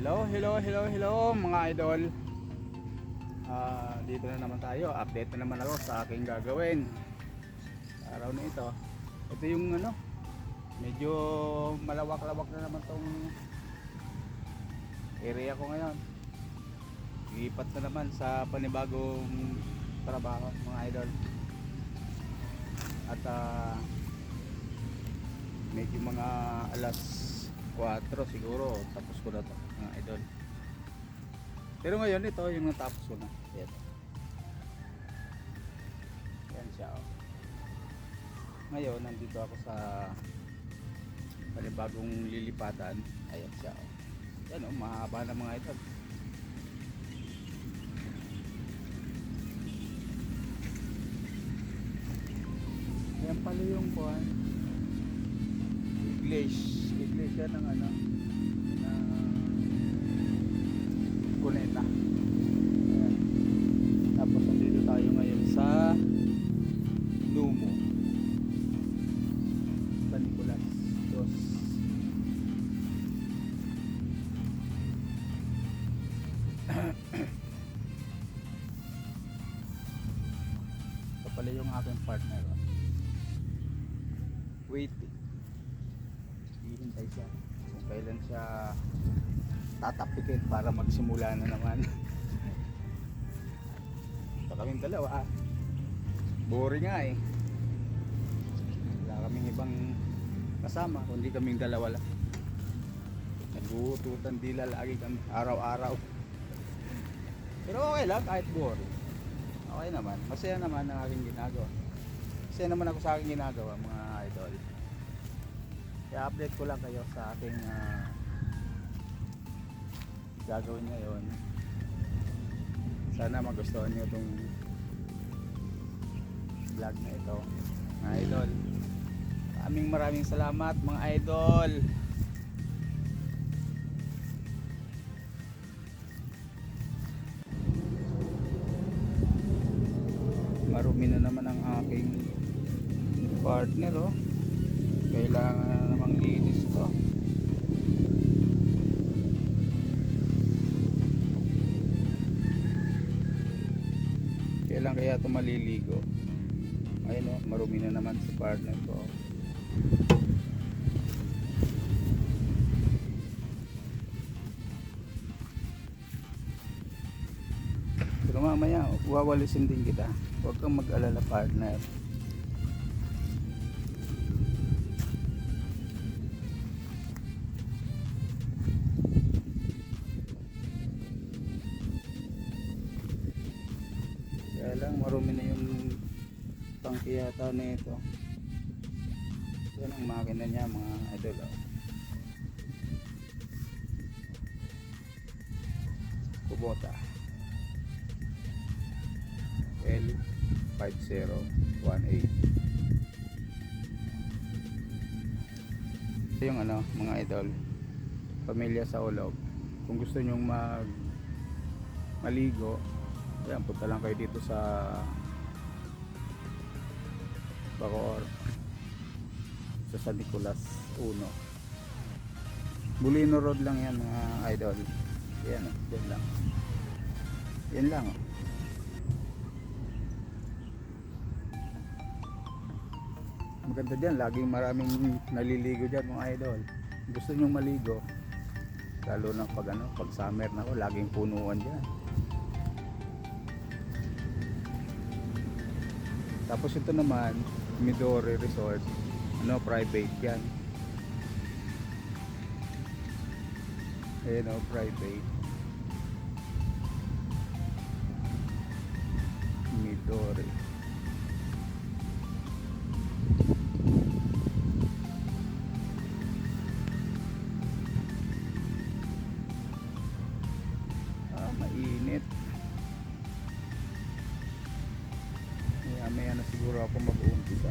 Hello mga idol. Dito na naman tayo. Update na naman ako sa aking gagawin araw na ito. Ito yung medyo malawak-lawak na naman tong area ko ngayon. Lipat na naman sa panibagong trabaho mga idol. At medyo mga alas 4 siguro tapos ko na to mga idol. Pero ngayon ito yung natapos ko na. Yan siya. Ngayon nandito ako sa panibagong lilipatan. Ayan siya. Yan mahaba na mga idol. Yan pala yung kuhan. Iglesia ng na Cuneta. Ayan. Tapos nandito tayo ngayon sa Lumo, San Nicolas Dos. Ito pala yung aking partner. Waiting. Hihintay siya kung kailan siya tatapikin para magsimula na naman. Ito kaming dalawa. Boring nga eh. Wala kaming ibang kasama kundi kaming dalawa lang. Nag-uututan dila lagi kami araw-araw. Pero okay lang kahit boring. Okay naman. Masaya naman ang aking ginagawa. Masaya naman ako sa aking ginagawa mga idol. Kaya update ko lang kayo sa aking gagawin ngayon. Sana magustuhan nyo itong vlog na ito mga idol. Maraming salamat mga idol. Marumi na naman ang aking partner kailangan na namang linis to. Kailan kaya ito maliligo? Ayun marumi na naman si partner ko. Pero mamaya wawalisin din kita. Huwag kang mag-alala partner. Kaya lang marumi na yung tangke yata na ito. Yan ang makina niya mga idol. Kubota L5018. Ito yung mga idol, pamilya sa Olog. Kung gusto nyong maligo, ayan, punta lang kayo dito sa Bacoor, sa San Nicolas 1. Bulino Road lang yan mga idol. Yan yan lang. Yan lang Maganda dyan, laging maraming naliligo dyan mga idol. Gusto nyong maligo, lalo na pag summer na laging punuan dyan. Tapos ito naman Midori Resort, private yan. Ayan private Midori. Mainit. Maya na siguro ako mag-uumpisa.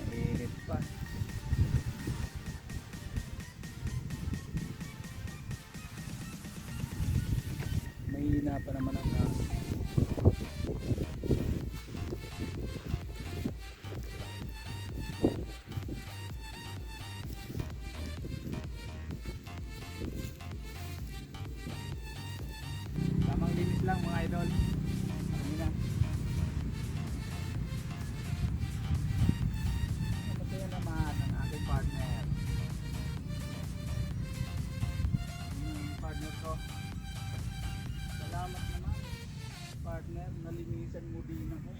Mainit pa. Mahina pa naman ang lang mga idol. Ano na. Masaya naman ang aking partner. Yung partner ko. Salamat naman. Partner, nalinisan mo din ako.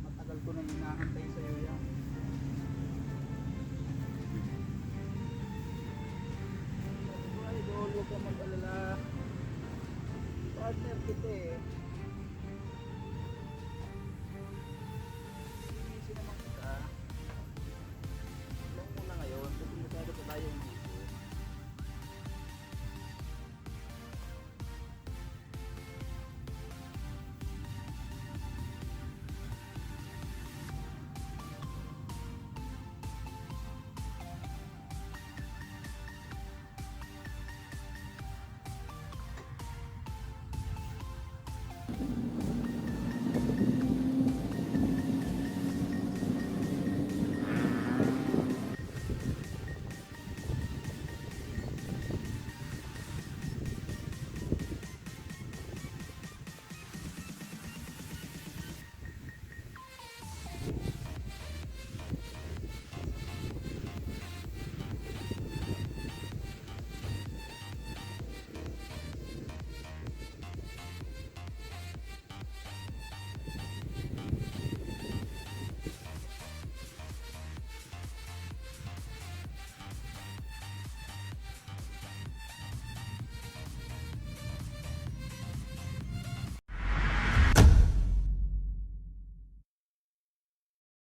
Matagal ko nang hinahantay sa iyo yan. Idol, huwag ka mag-alala. Partner kita eh. Easy naman kita. Lang muna ngayon, kasi masyado pa tayong dito.